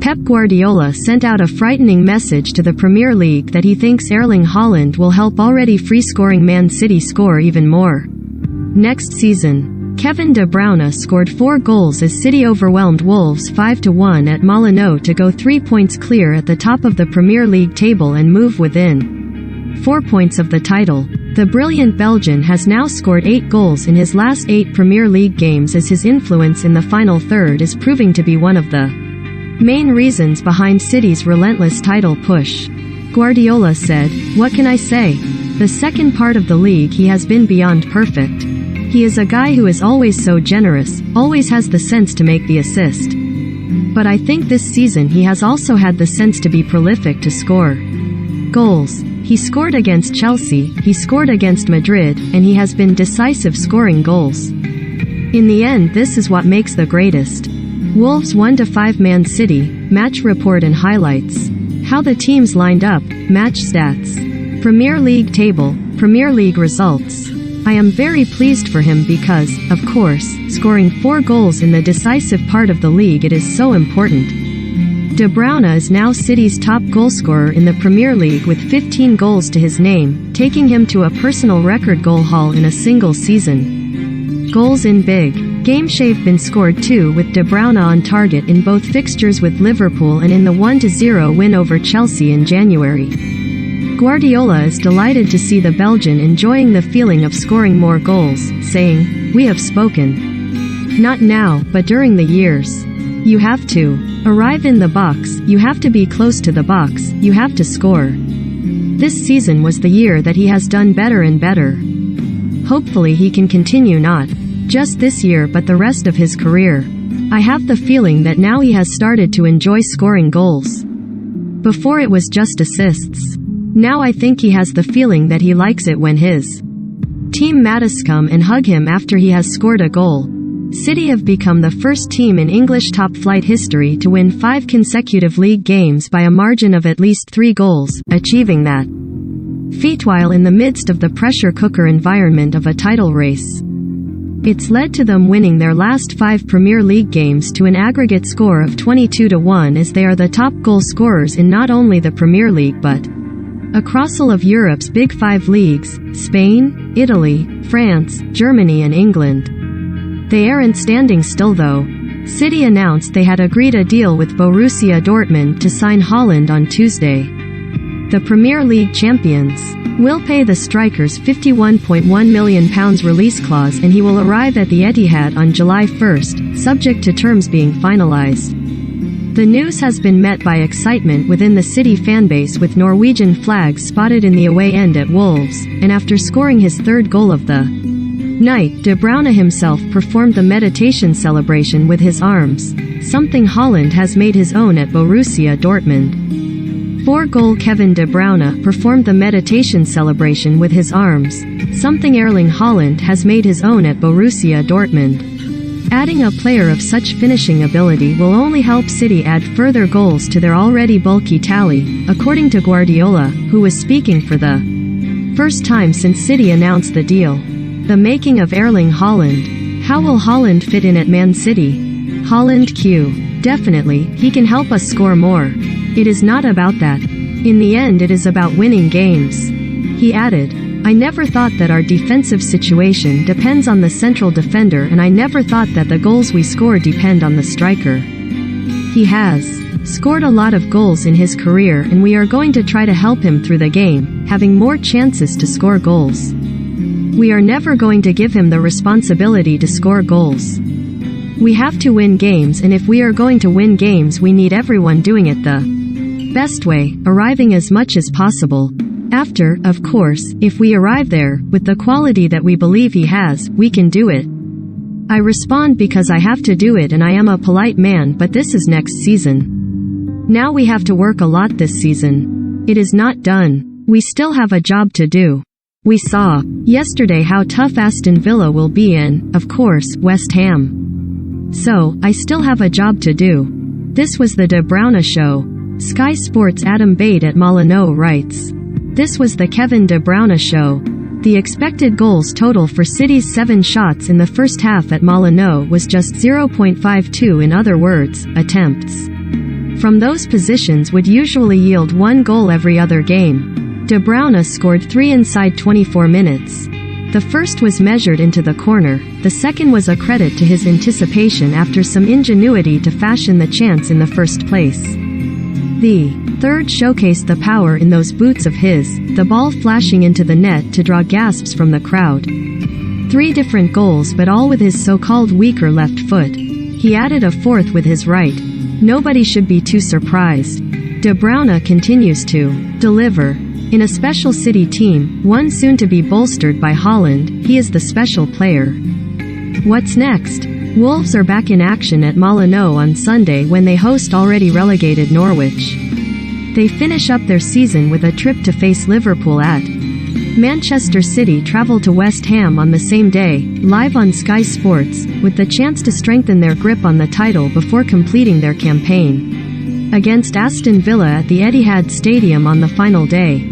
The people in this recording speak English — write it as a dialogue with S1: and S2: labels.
S1: Pep Guardiola sent out a frightening message to the Premier League that he thinks Erling Haaland will help already free-scoring Man City score even more next season. Kevin De Bruyne scored 4 goals as City overwhelmed Wolves 5-1 at Molineux to go 3 points clear at the top of the Premier League table and move within 4 points of the title. The brilliant Belgian has now scored 8 goals in his last 8 Premier League games as his influence in the final third is proving to be one of the main reasons behind City's relentless title push. Guardiola said, "What can I say? The second part of the league he has been beyond perfect. He is a guy who is always so generous, always has the sense to make the assist. But I think this season he has also had the sense to be prolific to score goals. He scored against Chelsea, he scored against Madrid, and he has been decisive scoring goals. In the end, this is what makes the greatest." Wolves 1-5 Man City, match report and highlights. How the teams lined up, match stats. Premier League table, Premier League results. I am very pleased for him because, of course, scoring 4 goals in the decisive part of the league, it is so important. De Bruyne is now City's top goalscorer in the Premier League with 15 goals to his name, taking him to a personal record goal haul in a single season. Goals in big games have been scored too, with De Bruyne on target in both fixtures with Liverpool and in the 1-0 win over Chelsea in January. Guardiola is delighted to see the Belgian enjoying the feeling of scoring more goals, saying, "We have spoken. Not now, but during the years. You have to arrive in the box, you have to be close to the box, you have to score." This season was the year that he has done better and better. Hopefully he can continue not just this year but the rest of his career. I have the feeling that now he has started to enjoy scoring goals. Before it was just assists. Now I think he has the feeling that he likes it when his team mates come and hug him after he has scored a goal. City have become the first team in English top-flight history to win 5 consecutive league games by a margin of at least 3 goals, achieving that feat while in the midst of the pressure cooker environment of a title race. It's led to them winning their last 5 Premier League games to an aggregate score of 22-1, as they are the top goal scorers in not only the Premier League but across all of Europe's Big 5 leagues: Spain, Italy, France, Germany and England. They aren't standing still though. City announced they had agreed a deal with Borussia Dortmund to sign Haaland on Tuesday. The Premier League champions will pay the strikers £51.1 million release clause, and he will arrive at the Etihad on July 1st, subject to terms being finalized. The news has been met by excitement within the City fanbase, with Norwegian flags spotted in the away end at Wolves, and after scoring his 3rd goal of the night, De Bruyne himself performed the meditation celebration with his arms, something Haaland has made his own at Borussia Dortmund. 4-goal Kevin De Bruyne performed the meditation celebration with his arms, something Erling Haaland has made his own at Borussia Dortmund. Adding a player of such finishing ability will only help City add further goals to their already bulky tally, according to Guardiola, who was speaking for the first time since City announced the deal. The making of Erling Haaland. How will Haaland fit in at Man City? Haaland Q. Definitely, he can help us score more. It is not about that. In the end it is about winning games. He added, "I never thought that our defensive situation depends on the central defender, and I never thought that the goals we score depend on the striker. He has scored a lot of goals in his career, and we are going to try to help him through the game, having more chances to score goals. We are never going to give him the responsibility to score goals. We have to win games, and if we are going to win games we need everyone doing it the best way, arriving as much as possible. After, of course, if we arrive there, with the quality that we believe he has, we can do it. I respond because I have to do it, and I am a polite man, but this is next season. Now we have to work a lot this season. It is not done. We still have a job to do. We saw yesterday how tough Aston Villa will be and, of course, West Ham. So, I still have a job to do." This was the De Bruyne show. Sky Sports' Adam Bate at Molineux writes, "This was the Kevin De Bruyne show. The expected goals total for City's 7 shots in the first half at Molineux was just 0.52, in other words, attempts. from those positions would usually yield 1 goal every other game. De Bruyne scored 3 inside 24 minutes. The first was measured into the corner, the second was a credit to his anticipation after some ingenuity to fashion the chance in the first place. The third showcased the power in those boots of his, the ball flashing into the net to draw gasps from the crowd. 3 different goals, but all with his so-called weaker left foot. He added a fourth with his right. Nobody should be too surprised. De Bruyne continues to deliver. In a special City team, one soon to be bolstered by Haaland, he is the special player. What's next? Wolves are back in action at Molineux on Sunday when they host already relegated Norwich. They finish up their season with a trip to face Liverpool at Manchester City. Travel to West Ham on the same day, live on Sky Sports, with the chance to strengthen their grip on the title before completing their campaign against Aston Villa at the Etihad Stadium on the final day.